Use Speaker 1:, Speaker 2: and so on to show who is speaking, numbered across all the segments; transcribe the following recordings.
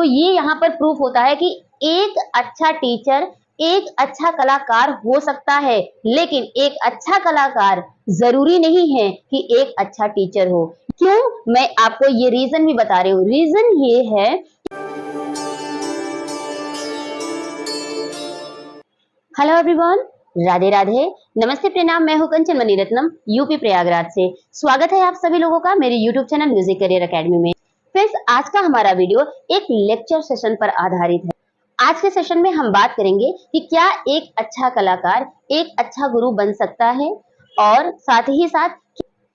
Speaker 1: तो ये यहाँ पर प्रूफ होता है कि एक अच्छा टीचर एक अच्छा कलाकार हो सकता है, लेकिन एक अच्छा कलाकार जरूरी नहीं है कि एक अच्छा टीचर हो। क्यों? मैं आपको ये रीजन भी बता रही हूँ। रीजन ये है, हेलो एवरीवन, राधे राधे, नमस्ते, प्रणाम। मैं हूं कंचन मणिरत्नम, यूपी प्रयागराज से। स्वागत है आप सभी लोगों का मेरे YouTube channel music career academy में। फ्रेंड्स, आज का हमारा वीडियो एक लेक्चर सेशन पर आधारित है। आज के सेशन में हम बात करेंगे कि क्या एक अच्छा कलाकार एक अच्छा गुरु बन सकता है, और साथ ही साथ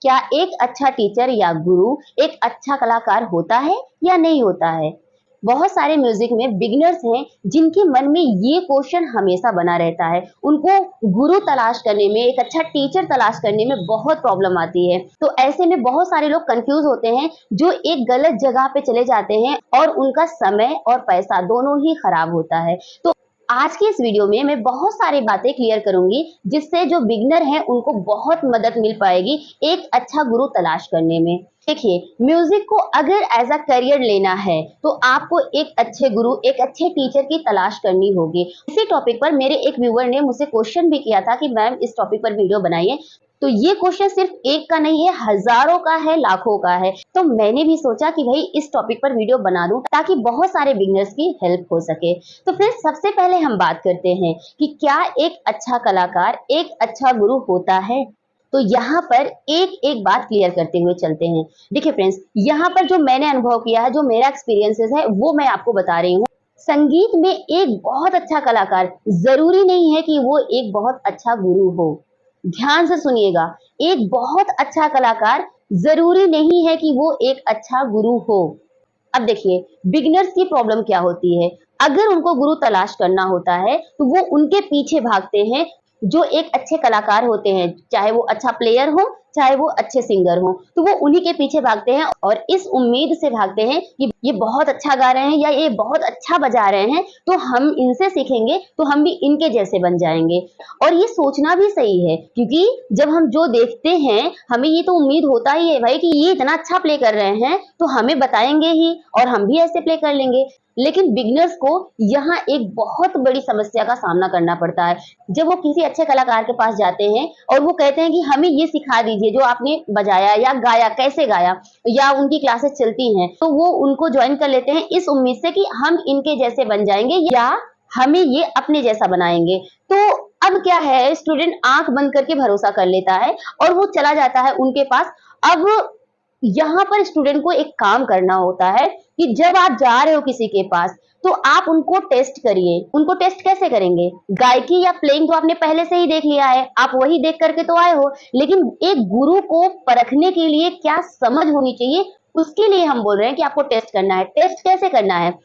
Speaker 1: क्या एक अच्छा टीचर या गुरु एक अच्छा कलाकार होता है या नहीं होता है। बहुत सारे म्यूजिक में बिगिनर्स हैं जिनके मन में ये क्वेश्चन हमेशा बना रहता है। उनको गुरु तलाश करने में, एक अच्छा टीचर तलाश करने में बहुत प्रॉब्लम आती है। तो ऐसे में बहुत सारे लोग कंफ्यूज होते हैं, जो एक गलत जगह पे चले जाते हैं और उनका समय और पैसा दोनों ही खराब होता है। तो आज की इस वीडियो में मैं बहुत सारी बातें क्लियर करूंगी, जिससे जो बिगिनर हैं उनको बहुत मदद मिल पाएगी एक अच्छा गुरु तलाश करने में। देखिए, म्यूजिक को अगर एज अ करियर लेना है तो आपको एक अच्छे गुरु, एक अच्छे टीचर की तलाश करनी होगी। इसी टॉपिक पर मेरे एक व्यूअर ने मुझसे क्वेश्चन भी किया था कि मैम इस टॉपिक पर वीडियो बनाइए। तो ये क्वेश्चन सिर्फ एक का नहीं है, हजारों का है, लाखों का है। तो मैंने भी सोचा कि भाई इस टॉपिक पर वीडियो बना दूं ताकि बहुत सारे बिगिनर्स की हेल्प हो सके। तो फिर सबसे पहले हम बात करते हैं कि क्या एक अच्छा कलाकार एक अच्छा गुरु होता है। तो यहाँ पर एक एक बात क्लियर करते हुए चलते हैं। देखिए फ्रेंड्स, यहाँ पर जो मैंने अनुभव किया है, जो मेरा एक्सपीरियंसेस है, वो मैं आपको बता रही हूँ। संगीत में एक बहुत अच्छा कलाकार जरूरी नहीं है कि वो एक बहुत अच्छा गुरु हो। ध्यान से सुनिएगा, एक बहुत अच्छा कलाकार जरूरी नहीं है कि वो एक अच्छा गुरु हो। अब देखिए, बिगिनर्स की प्रॉब्लम क्या होती है। अगर उनको गुरु तलाश करना होता है तो वो उनके पीछे भागते हैं जो एक अच्छे कलाकार होते हैं, चाहे वो अच्छा प्लेयर हो, चाहे वो अच्छे सिंगर हो। तो वो उन्हीं के पीछे भागते हैं और इस उम्मीद से भागते हैं कि ये बहुत अच्छा गा रहे हैं या ये बहुत अच्छा बजा रहे हैं, तो हम इनसे सीखेंगे तो हम भी इनके जैसे बन जाएंगे। और ये सोचना भी सही है, क्योंकि जब हम जो देखते हैं हमें ये तो उम्मीद होता ही है भाई कि ये इतना अच्छा प्ले कर रहे हैं तो हमें बताएंगे ही और हम भी ऐसे प्ले कर लेंगे। लेकिन बिगिनर्स को यहाँ एक बहुत बड़ी समस्या का सामना करना पड़ता है। जब वो किसी अच्छे कलाकार के पास जाते हैं और वो कहते हैं कि हमें ये सिखा दीजिए जो आपने बजाया या गाया, कैसे गाया, या उनकी क्लासेस चलती हैं, तो वो उनको ज्वाइन कर लेते हैं इस उम्मीद से कि हम इनके जैसे बन जाएंगे या हमें ये अपने जैसा बनाएंगे। तो अब क्या है, स्टूडेंट आंख बंद करके भरोसा कर लेता है और वो चला जाता है उनके पास। अब यहाँ पर स्टूडेंट को एक काम करना होता है कि जब आप जा रहे हो किसी के पास तो आप उनको टेस्ट करिए। उनको टेस्ट कैसे करेंगे? गायकी या प्लेइंग तो आपने पहले से ही देख लिया है, आप वही देख करके तो आए हो, लेकिन एक गुरु को परखने के लिए क्या समझ होनी चाहिए, उसके लिए हम बोल रहे हैं कि आपको टेस्ट करना है। टेस्ट कैसे करना है?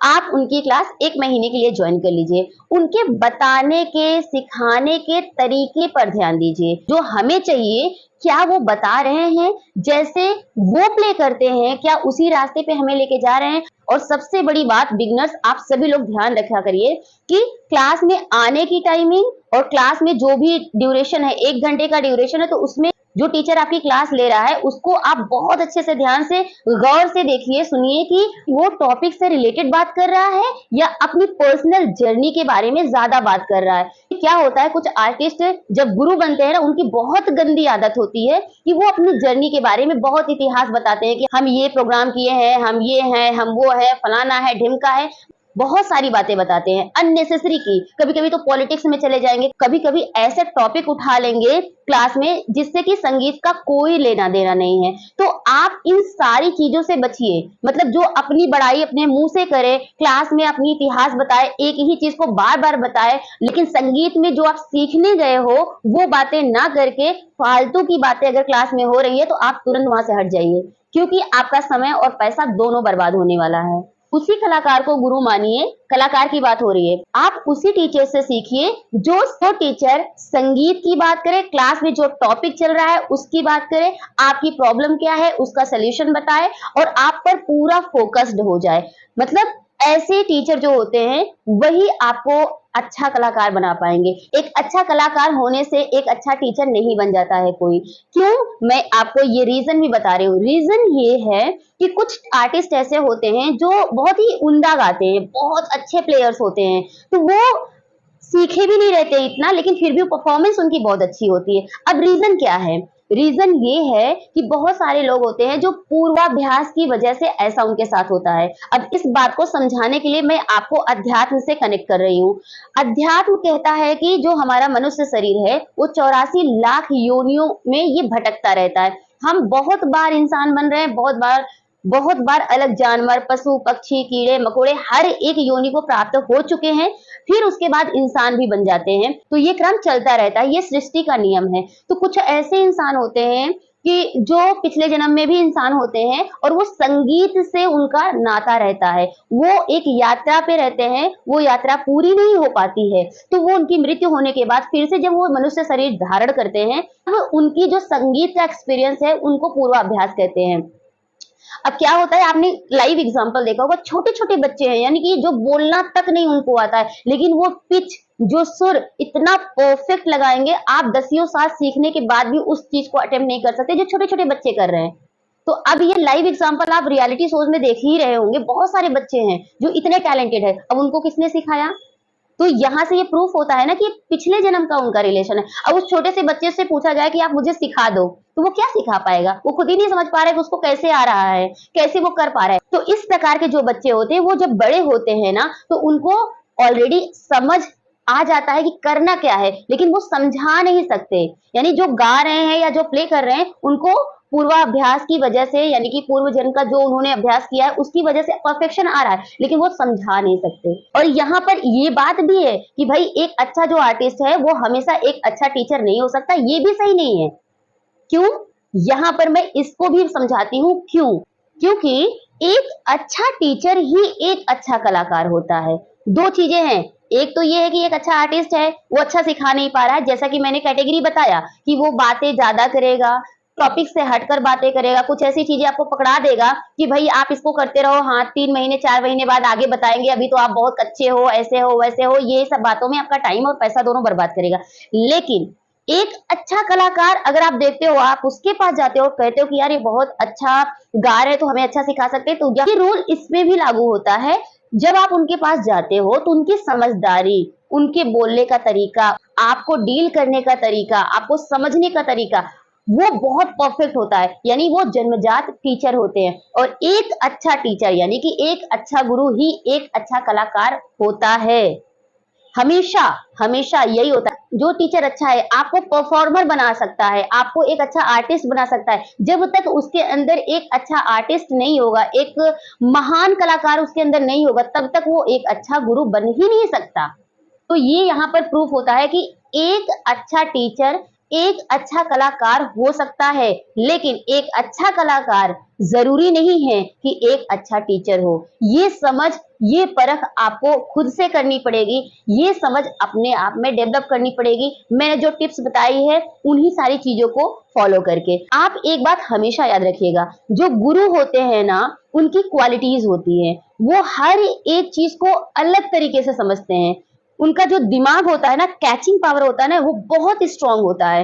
Speaker 1: आप उनकी क्लास 1 महीने के लिए ज्वाइन कर लीजिए। उनके बताने के, सिखाने के तरीके पर ध्यान दीजिए। जो हमें चाहिए, क्या वो बता रहे हैं जैसे वो प्ले करते हैं, क्या उसी रास्ते पे हमें लेके जा रहे हैं। और सबसे बड़ी बात, बिगिनर्स आप सभी लोग ध्यान रखा करिए कि क्लास में आने की टाइमिंग और क्लास में जो भी ड्यूरेशन है, 1 घंटे का ड्यूरेशन है, तो उसमें जो टीचर आपकी क्लास ले रहा है उसको आप बहुत अच्छे से, ध्यान से, गौर से देखिए, सुनिए कि वो टॉपिक से रिलेटेड बात कर रहा है या अपनी पर्सनल जर्नी के बारे में ज्यादा बात कर रहा है। क्या होता है, कुछ आर्टिस्ट जब गुरु बनते हैं ना, उनकी बहुत गंदी आदत होती है कि वो अपनी जर्नी के बारे में बहुत इतिहास बताते हैं कि हम ये प्रोग्राम किए हैं, हम ये हैं, हम वो है, फलाना है, ढिमका है, बहुत सारी बातें बताते हैं अननेसेसरी की। कभी कभी तो पॉलिटिक्स में चले जाएंगे, कभी कभी ऐसे टॉपिक उठा लेंगे क्लास में जिससे कि संगीत का कोई लेना देना नहीं है। तो आप इन सारी चीजों से बचिए। मतलब जो अपनी बड़ाई अपने मुंह से करे, क्लास में अपनी इतिहास बताए, एक ही चीज को बार बार बताए, लेकिन संगीत में जो आप सीखने गए हो वो बातें ना करके फालतू की बातें अगर क्लास में हो रही है तो आप तुरंत वहां से हट जाइए, क्योंकि आपका समय और पैसा दोनों बर्बाद होने वाला है। उसी कलाकार को गुरु मानिए, कलाकार की बात हो रही है, आप उसी टीचर से सीखिए जो टीचर संगीत की बात करे, क्लास में जो टॉपिक चल रहा है उसकी बात करे, आपकी प्रॉब्लम क्या है उसका सलूशन बताए और आप पर पूरा फोकस्ड हो जाए। मतलब ऐसे टीचर जो होते हैं वही आपको अच्छा कलाकार बना पाएंगे। एक अच्छा कलाकार होने से एक अच्छा टीचर नहीं बन जाता है कोई। क्यों? मैं आपको ये रीजन भी बता रही हूँ। रीजन ये है कि कुछ आर्टिस्ट ऐसे होते हैं जो बहुत ही उम्दा गाते हैं, बहुत अच्छे प्लेयर्स होते हैं, तो वो सीखे भी नहीं रहते इतना, लेकिन फिर भी परफॉर्मेंस उनकी बहुत अच्छी होती है। अब रीजन क्या है? रीजन ये है कि बहुत सारे लोग होते हैं जो पूर्वाभ्यास की वजह से ऐसा उनके साथ होता है। अब इस बात को समझाने के लिए मैं आपको अध्यात्म से कनेक्ट कर रही हूँ। अध्यात्म कहता है कि जो हमारा मनुष्य शरीर है वो 84 लाख योनियों में ये भटकता रहता है। हम बहुत बार इंसान बन रहे हैं, बहुत बार अलग जानवर, पशु, पक्षी, कीड़े मकोड़े हर एक योनि को प्राप्त हो चुके हैं, फिर उसके बाद इंसान भी बन जाते हैं। तो ये क्रम चलता रहता है, ये सृष्टि का नियम है। तो कुछ ऐसे इंसान होते हैं कि जो पिछले जन्म में भी इंसान होते हैं और वो संगीत से उनका नाता रहता है, वो एक यात्रा पे रहते हैं, वो यात्रा पूरी नहीं हो पाती है, तो वो उनकी मृत्यु होने के बाद फिर से जब वो मनुष्य शरीर धारण करते हैं, तो उनकी जो संगीत का एक्सपीरियंस है उनको पूर्वाभ्यास कहते हैं। अब क्या होता है, आपने लाइव एग्जांपल देखा होगा, छोटे छोटे बच्चे हैं, यानी कि जो बोलना तक नहीं उनको आता है, लेकिन वो पिच, जो सुर इतना परफेक्ट लगाएंगे, आप दसियों साल सीखने के बाद भी उस चीज को अटेम्प्ट नहीं कर सकते जो छोटे छोटे बच्चे कर रहे हैं। तो अब ये लाइव एग्जांपल आप रियलिटी शोज में देख ही रहे होंगे, बहुत सारे बच्चे हैं जो इतने टैलेंटेड है। अब उनको किसने सिखाया? तो यहाँ से ये प्रूफ होता है ना कि पिछले जन्म का उनका रिलेशन है। अब उस छोटे से बच्चे से पूछा जाए कि आप मुझे सिखा दो, तो वो क्या सिखा पाएगा? वो खुद ही नहीं समझ पा रहा है कि उसको कैसे आ रहा है, कैसे वो कर पा रहा है। तो इस प्रकार के जो बच्चे होते हैं वो जब बड़े होते हैं ना, तो उनको ऑलरेडी समझ आ जाता है कि करना क्या है, लेकिन वो समझा नहीं सकते। यानी जो गा रहे हैं या जो प्ले कर रहे हैं, उनको पूर्वाभ्यास की वजह से, यानी कि पूर्व जन्म का जो उन्होंने अभ्यास किया है उसकी वजह से परफेक्शन आ रहा है, लेकिन वो समझा नहीं सकते। और यहाँ पर ये बात भी है कि भाई एक अच्छा जो आर्टिस्ट है वो हमेशा एक अच्छा टीचर नहीं हो सकता, ये भी सही नहीं है। क्यों? यहाँ पर मैं इसको भी समझाती हूँ क्यों। क्योंकि एक अच्छा टीचर ही एक अच्छा कलाकार होता है। दो चीजें हैं, एक तो ये है कि एक अच्छा आर्टिस्ट है, वो अच्छा सिखा नहीं पा रहा है, जैसा कि मैंने कैटेगरी बताया कि वो बातें ज्यादा करेगा, टॉपिक से हटकर बातें करेगा, कुछ ऐसी चीजें आपको पकड़ा देगा कि भाई आप इसको करते रहो, हाँ 3 महीने 4 महीने बाद आगे बताएंगे, अभी तो आप बहुत कच्चे हो, ऐसे हो वैसे हो, ये सब बातों में आपका टाइम और पैसा दोनों बर्बाद करेगा। लेकिन एक अच्छा कलाकार अगर आप देखते हो, आप उसके पास जाते हो और कहते हो कि यार ये बहुत अच्छा गा रहे, तो हमें अच्छा सिखा सकते हैं, तो ये रूल इसमें भी लागू होता है। जब आप उनके पास जाते हो तो उनकी समझदारी, उनके बोलने का तरीका, आपको डील करने का तरीका, आपको समझने का तरीका, वो बहुत परफेक्ट होता है। यानी वो जन्मजात टीचर होते हैं। और एक अच्छा टीचर यानी कि एक अच्छा गुरु ही एक अच्छा कलाकार होता है। हमेशा हमेशा यही होता है। जो टीचर अच्छा है आपको परफॉर्मर बना सकता है, आपको एक अच्छा आर्टिस्ट बना सकता है। जब तक उसके अंदर एक अच्छा आर्टिस्ट नहीं होगा, एक महान कलाकार उसके अंदर नहीं होगा, तब तक वो एक अच्छा गुरु बन ही नहीं सकता। तो ये यहाँ पर प्रूफ होता है कि एक अच्छा टीचर एक अच्छा कलाकार हो सकता है, लेकिन एक अच्छा कलाकार जरूरी नहीं है कि एक अच्छा टीचर हो। ये समझ, ये परख आपको खुद से करनी पड़ेगी, ये समझ अपने आप में डेवलप करनी पड़ेगी। मैंने जो टिप्स बताई है उन्हीं सारी चीजों को फॉलो करके। आप एक बात हमेशा याद रखिएगा, जो गुरु होते हैं ना, उनकी क्वालिटीज होती है, वो हर एक चीज को अलग तरीके से समझते हैं। उनका जो दिमाग होता है ना, कैचिंग पावर होता है ना, वो बहुत स्ट्रांग होता है।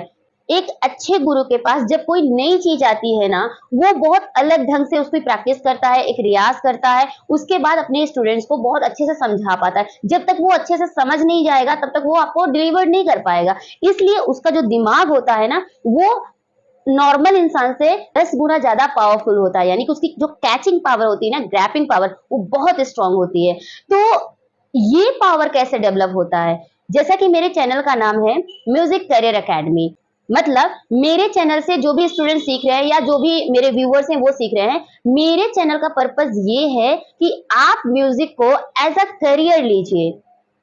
Speaker 1: एक अच्छे गुरु के पास जब कोई नई चीज आती है ना, वो बहुत अलग ढंग से उसकी प्रैक्टिस करता है, एक रियाज करता है, उसके बाद अपने स्टूडेंट्स को बहुत अच्छे से समझा पाता है। जब तक वो अच्छे से समझ नहीं जाएगा तब तक वो आपको डिलीवर नहीं कर पाएगा। इसलिए उसका जो दिमाग होता है ना, वो नॉर्मल इंसान से 10 गुना ज्यादा पावरफुल होता है। यानी कि उसकी जो कैचिंग पावर होती है ना, ग्रैपिंग पावर, वो बहुत स्ट्रांग होती है। तो ये पावर कैसे डेवलप होता है? जैसा कि मेरे चैनल का नाम है म्यूजिक करियर एकेडमी, मतलब मेरे चैनल से जो भी स्टूडेंट सीख रहे हैं या जो भी मेरे व्यूअर्स हैं वो सीख रहे हैं, मेरे चैनल का पर्पस ये है कि आप म्यूजिक को एज अ करियर लीजिए।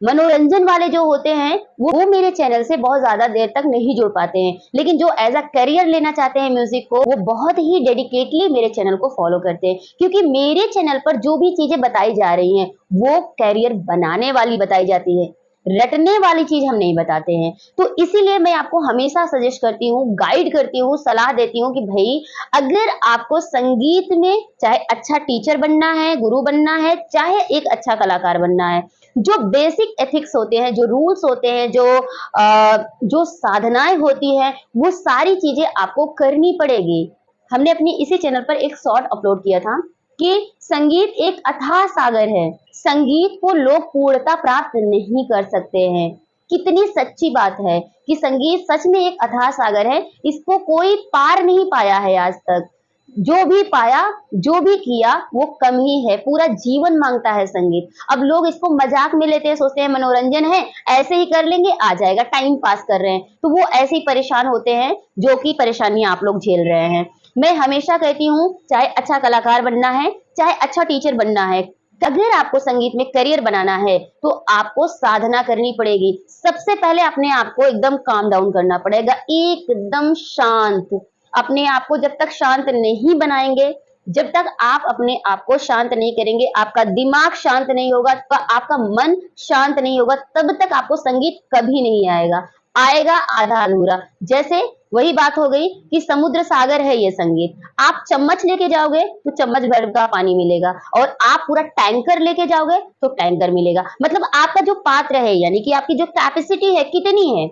Speaker 1: मनोरंजन वाले जो होते हैं वो मेरे चैनल से बहुत ज्यादा देर तक नहीं जुड़ पाते हैं, लेकिन जो एज अ करियर लेना चाहते हैं म्यूजिक को, वो बहुत ही डेडिकेटली मेरे चैनल को फॉलो करते हैं। क्योंकि मेरे चैनल पर जो भी चीजें बताई जा रही हैं वो करियर बनाने वाली बताई जाती है। रटने वाली चीज हम नहीं बताते हैं। तो इसीलिए मैं आपको हमेशा सजेस्ट करती हूँ, गाइड करती हूँ, सलाह देती हूँ कि भाई अगर आपको संगीत में चाहे अच्छा टीचर बनना है, गुरु बनना है, चाहे एक अच्छा कलाकार बनना है, जो बेसिक एथिक्स होते हैं, जो रूल्स होते हैं, जो साधनाएं होती हैं, वो सारी चीजें आपको करनी पड़ेगी। हमने अपनी इसी चैनल पर एक शॉर्ट अपलोड किया था कि संगीत एक अथाह सागर है, संगीत को लोग पूर्णता प्राप्त नहीं कर सकते हैं। कितनी सच्ची बात है कि संगीत सच में एक अथाह सागर है, इसको कोई पार नहीं पाया है आज तक। जो भी पाया, जो भी किया, वो कम ही है। पूरा जीवन मांगता है संगीत। अब लोग इसको मजाक में लेते हैं, सोचते हैं मनोरंजन है, ऐसे ही कर लेंगे, आ जाएगा, टाइम पास कर रहे हैं, तो वो ऐसे ही परेशान होते हैं जो कि परेशानी आप लोग झेल रहे हैं। मैं हमेशा कहती हूँ, चाहे अच्छा कलाकार बनना है, चाहे अच्छा टीचर बनना है, अगर आपको संगीत में करियर बनाना है तो आपको साधना करनी पड़ेगी। सबसे पहले अपने आप को एकदम काम डाउन करना पड़ेगा, एकदम शांत। अपने आप को जब तक शांत नहीं बनाएंगे, जब तक आप अपने आप को शांत नहीं करेंगे, आपका दिमाग शांत नहीं होगा, आपका मन शांत नहीं होगा, तब तक आपको संगीत कभी नहीं आएगा। आएगा आधा अधूरा। जैसे वही बात हो गई कि समुद्र सागर है ये संगीत। आप चम्मच लेके जाओगे तो चम्मच भर का पानी मिलेगा, और आप पूरा टैंकर लेके जाओगे तो टैंकर मिलेगा। मतलब आपका जो पात्र है, यानी कि आपकी जो कैपेसिटी है, कितनी है,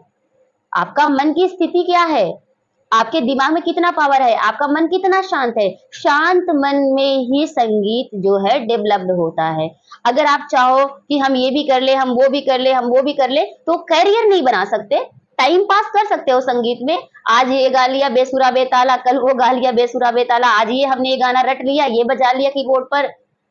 Speaker 1: आपका मन की स्थिति क्या है, आपके दिमाग में कितना पावर है, आपका मन कितना शांत है। शांत मन में ही संगीत जो है डेवलप्ड होता है। अगर आप चाहो कि हम ये भी कर ले, हम वो भी कर ले, हम वो भी कर ले, तो करियर नहीं बना सकते। टाइम पास कर सकते हो संगीत में, आज ये गा लिया बेसुरा बेताला, कल वो गा लिया बेसुरा बेताला, आज ये हमने ये गाना रट लिया, ये बजा लिया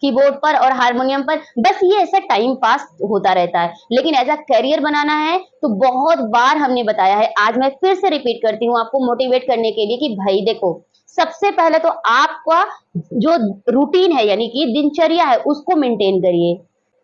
Speaker 1: कीबोर्ड पर और हारमोनियम पर, बस ये ऐसा टाइम पास होता रहता है। लेकिन ऐसा करियर बनाना है तो बहुत बार हमने बताया है, आज मैं फिर से रिपीट करती हूँ आपको मोटिवेट करने के लिए कि भाई देखो, सबसे पहले तो आपका जो रूटीन है, यानी कि दिनचर्या है, उसको मेंटेन करिए।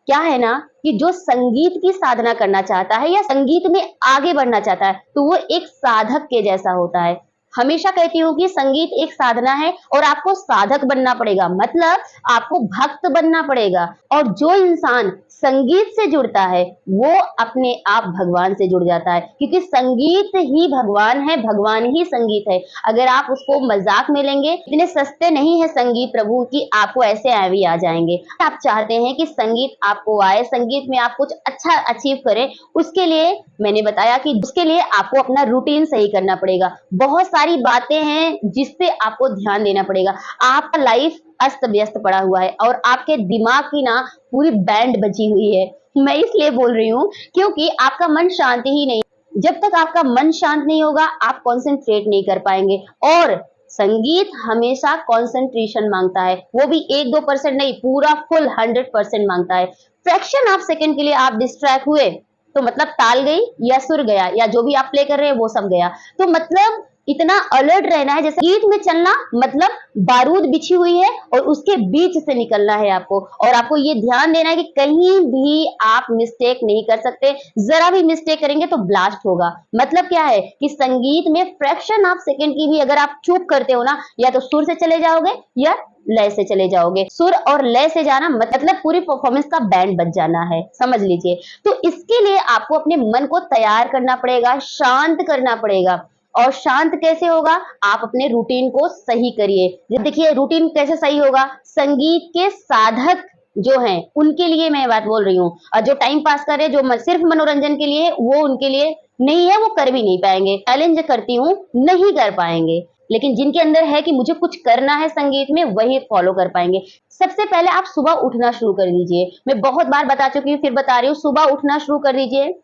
Speaker 1: क्या है ना कि जो संगीत की साधना करना चाहता है या संगीत में आगे बढ़ना चाहता है, तो वो एक साधक के जैसा होता है। हमेशा कहती हूँ कि संगीत एक साधना है और आपको साधक बनना पड़ेगा, मतलब आपको भक्त बनना पड़ेगा। और जो इंसान संगीत से जुड़ता है वो अपने आप भगवान से जुड़ जाता है, क्योंकि संगीत ही भगवान है, भगवान ही संगीत है। अगर आप उसको मजाक में लेंगे, इतने सस्ते नहीं है संगीत प्रभु कि आपको ऐसे आवी आ जाएंगे। आप चाहते हैं कि संगीत आपको आए, संगीत में आप कुछ अच्छा अचीव करें, उसके लिए मैंने बताया कि उसके लिए आपको अपना रूटीन सही करना पड़ेगा। बहुत सारी बातें हैं जिस पे आपको ध्यान देना पड़ेगा। आपका लाइफ अस्त व्यस्त पड़ा हुआ है और आपके दिमाग की ना पूरी बैंड बची हुई है। मैं इसलिए बोल रही हूँ क्योंकि आपका मन शांति ही नहीं, जब तक आपका मन शांत नहीं होगा आप कॉन्सेंट्रेट नहीं कर पाएंगे। और संगीत हमेशा कॉन्सेंट्रेशन मांगता है, वो भी 1-2% नहीं, पूरा फुल 100% मांगता है। फ्रैक्शन ऑफ सेकंड के लिए आप डिस्ट्रैक्ट हुए तो मतलब ताल गई या सुर गया या जो भी आप प्ले कर रहे हैं वो सब गया। तो मतलब इतना अलर्ट रहना है, जैसे गीत में चलना मतलब बारूद बिछी हुई है और उसके बीच से निकलना है आपको। और आपको ये ध्यान देना है कि कहीं भी आप मिस्टेक नहीं कर सकते, जरा भी मिस्टेक करेंगे तो ब्लास्ट होगा। मतलब क्या है कि संगीत में फ्रैक्शन ऑफ सेकंड की भी अगर आप चूक करते हो ना, या तो सुर से चले जाओगे या लय से चले जाओगे। सुर और लय से जाना मतलब पूरी परफॉर्मेंस का बैंड बज जाना है, समझ लीजिए। तो इसके लिए आपको अपने मन को तैयार करना पड़ेगा, शांत करना पड़ेगा। और शांत कैसे होगा, आप अपने रूटीन को सही करिए। देखिए रूटीन कैसे सही होगा, संगीत के साधक जो हैं उनके लिए मैं बात बोल रही हूँ, और जो टाइम पास कर रहे, जो सिर्फ मनोरंजन के लिए, वो उनके लिए नहीं है, वो कर भी नहीं पाएंगे। चैलेंज करती हूँ, नहीं कर पाएंगे। लेकिन जिनके अंदर है कि मुझे कुछ करना है संगीत में, वही फॉलो कर पाएंगे। सबसे पहले आप सुबह उठना शुरू कर दीजिए। मैं बहुत बार बता चुकी हूँ, फिर बता रही हूँ, सुबह उठना शुरू कर दीजिए,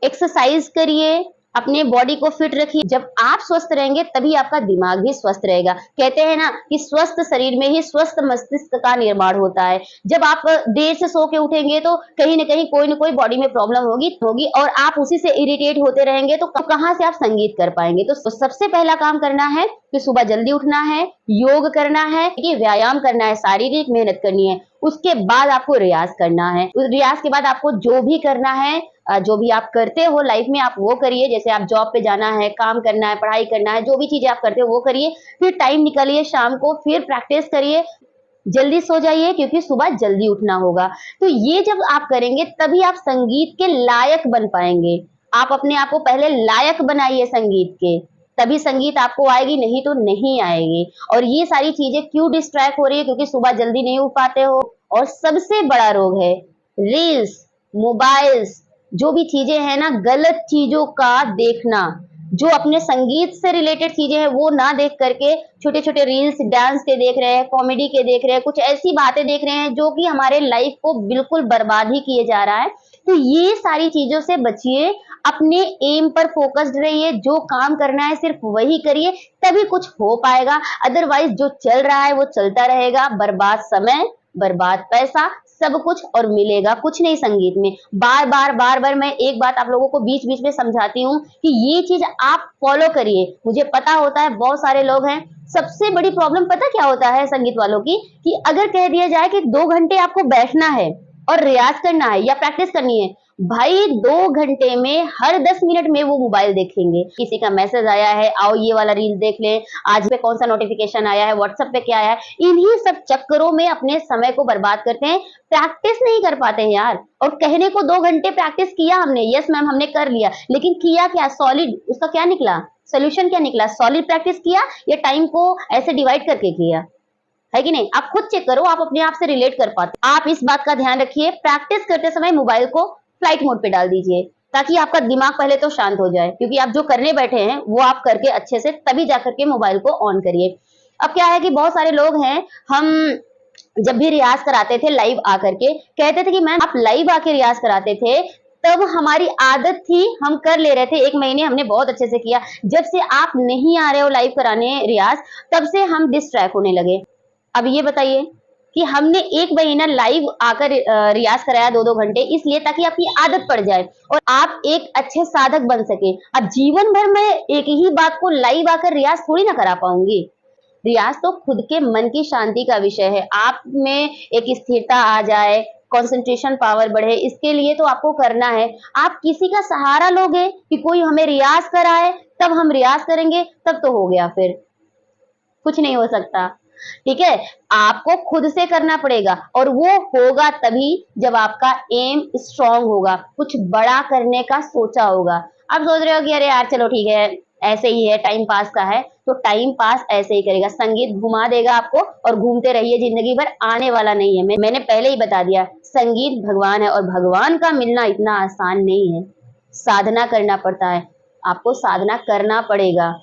Speaker 1: एक्सरसाइज करिए, अपने बॉडी को फिट रखिए। जब आप स्वस्थ रहेंगे तभी आपका दिमाग भी स्वस्थ रहेगा। कहते हैं ना कि स्वस्थ शरीर में ही स्वस्थ मस्तिष्क का निर्माण होता है। जब आप देर से सो के उठेंगे तो कहीं ना कहीं कोई ना कोई बॉडी में प्रॉब्लम होगी और आप उसी से इरिटेट होते रहेंगे, तो कहाँ से आप संगीत कर पाएंगे। तो सबसे पहला काम करना है कि सुबह जल्दी उठना है, योग करना है, कि व्यायाम करना है, शारीरिक मेहनत करनी है। उसके बाद आपको रियाज करना है। रियाज के बाद आपको जो भी करना है, जो भी आप करते हो लाइफ में, आप वो करिए। जैसे आप जॉब पे जाना है, काम करना है, पढ़ाई करना है, जो भी चीजें आप करते हो वो करिए। फिर टाइम निकालिए शाम को, फिर प्रैक्टिस करिए। जल्दी सो जाइए क्योंकि सुबह जल्दी उठना होगा। तो ये जब आप करेंगे तभी आप संगीत के लायक बन पाएंगे। आप अपने आप को पहले लायक बनाइए संगीत के, तभी संगीत आपको आएगी, नहीं तो नहीं आएगी। और ये सारी चीजें क्यों डिस्ट्रैक्ट हो रही है, क्योंकि सुबह जल्दी नहीं उठ पाते हो। और सबसे बड़ा रोग है रील्स, मोबाइल्स, जो भी चीजें हैं ना, गलत चीजों का देखना। जो अपने संगीत से रिलेटेड चीजें हैं वो ना देख करके छोटे छोटे रील्स, डांस के देख रहे हैं, कॉमेडी के देख रहे हैं, कुछ ऐसी बातें देख रहे हैं जो कि हमारे लाइफ को बिल्कुल बर्बाद ही किए जा रहा है। तो ये सारी चीजों से बचिए, अपने एम पर फोकस्ड रहिए, जो काम करना है सिर्फ वही करिए, तभी कुछ हो पाएगा। अदरवाइज जो चल रहा है वो चलता रहेगा, बर्बाद समय, बर्बाद पैसा, सब कुछ, और मिलेगा कुछ नहीं संगीत में। बार बार मैं एक बात आप लोगों को बीच बीच में समझाती हूँ कि ये चीज आप फॉलो करिए। मुझे पता होता है बहुत सारे लोग हैं, सबसे बड़ी प्रॉब्लम पता क्या होता है संगीत वालों की, कि अगर कह दिया जाए कि 2 घंटे आपको बैठना है और रियाज करना है या प्रैक्टिस करनी है, भाई 2 घंटे में हर 10 मिनट में वो मोबाइल देखेंगे। किसी का मैसेज आया है, आओ ये वाला रील देख लें, आज पे कौन सा नोटिफिकेशन आया है, व्हाट्सएप पे क्या आया है, इन्हीं सब चक्करों में अपने समय को बर्बाद करते हैं। प्रैक्टिस नहीं कर पाते हैं यार। और कहने को 2 घंटे प्रैक्टिस किया हमने, यस मैम हमने कर लिया, लेकिन किया क्या, सॉलिड उसका क्या निकला, सोल्यूशन क्या निकला? सॉलिड प्रैक्टिस किया या टाइम को ऐसे डिवाइड करके किया? है कि नहीं? आप खुद चेक करो, आप अपने आप से रिलेट कर पाते। आप इस बात का ध्यान रखिए, प्रैक्टिस करते समय मोबाइल को फ्लाइट मोड पे डाल दीजिए, ताकि आपका दिमाग पहले तो शांत हो जाए, क्योंकि आप जो करने बैठे हैं वो आप करके अच्छे से तभी जाकर के मोबाइल को ऑन करिए। अब क्या है कि बहुत सारे लोग हैं, हम जब भी रियाज कराते थे लाइव आकर के, कहते थे कि मैम आप लाइव आके रियाज कराते थे, तब हमारी आदत थी, हम कर ले रहे थे, 1 महीने हमने बहुत अच्छे से किया। जब से आप नहीं आ रहे हो लाइव कराने रियाज, तब से हम डिस्ट्रैक्ट होने लगे। अब ये बताइए कि हमने 1 महीना लाइव आकर रियाज कराया 2-2 घंटे, इसलिए ताकि आपकी आदत पड़ जाए और आप एक अच्छे साधक बन सके। अब जीवन भर मैं एक ही बात को लाइव आकर रियाज थोड़ी ना करा पाऊंगी। रियाज तो खुद के मन की शांति का विषय है। आप में एक स्थिरता आ जाए, कंसंट्रेशन पावर बढ़े, इसके लिए तो आपको करना है। आप किसी का सहारा लोगे कि कोई हमें रियाज कराए तब हम रियाज करेंगे, तब तो हो गया, फिर कुछ नहीं हो सकता। ठीक है, आपको खुद से करना पड़ेगा, और वो होगा तभी जब आपका एम स्ट्रांग होगा, कुछ बड़ा करने का सोचा होगा। आप सोच रहे हो कि अरे यार चलो ठीक है, ऐसे ही है, टाइम पास का है, तो टाइम पास ऐसे ही करेगा, संगीत घुमा देगा आपको और घूमते रहिए जिंदगी भर, आने वाला नहीं है। मैंने पहले ही बता दिया, संगीत भगवान है और भगवान का मिलना इतना आसान नहीं है, साधना करना पड़ता है, आपको साधना करना पड़ेगा।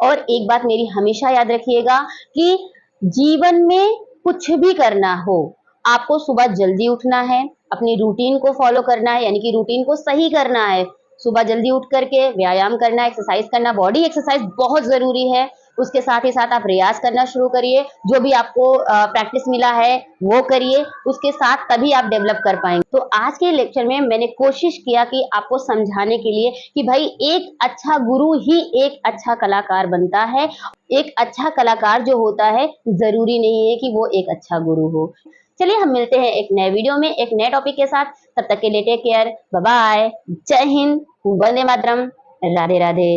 Speaker 1: और एक बात मेरी हमेशा याद रखिएगा कि जीवन में कुछ भी करना हो, आपको सुबह जल्दी उठना है, अपनी रूटीन को फॉलो करना है, यानी कि रूटीन को सही करना है। सुबह जल्दी उठ करके व्यायाम करना, एक्सरसाइज करना, बॉडी एक्सरसाइज बहुत जरूरी है। उसके साथ ही साथ आप रियाज करना शुरू करिए, जो भी आपको प्रैक्टिस मिला है वो करिए, उसके साथ तभी आप डेवलप कर पाएंगे। तो आज के लेक्चर में मैंने कोशिश किया कि आपको समझाने के लिए कि भाई एक अच्छा गुरु ही एक अच्छा कलाकार बनता है। एक अच्छा कलाकार जो होता है, जरूरी नहीं है कि वो एक अच्छा गुरु हो। चलिए हम मिलते हैं एक नए वीडियो में एक नए टॉपिक के साथ, तब तक के लिए टेक केयर, बाय बाय, जय हिंद, वंदे मातरम, राधे राधे।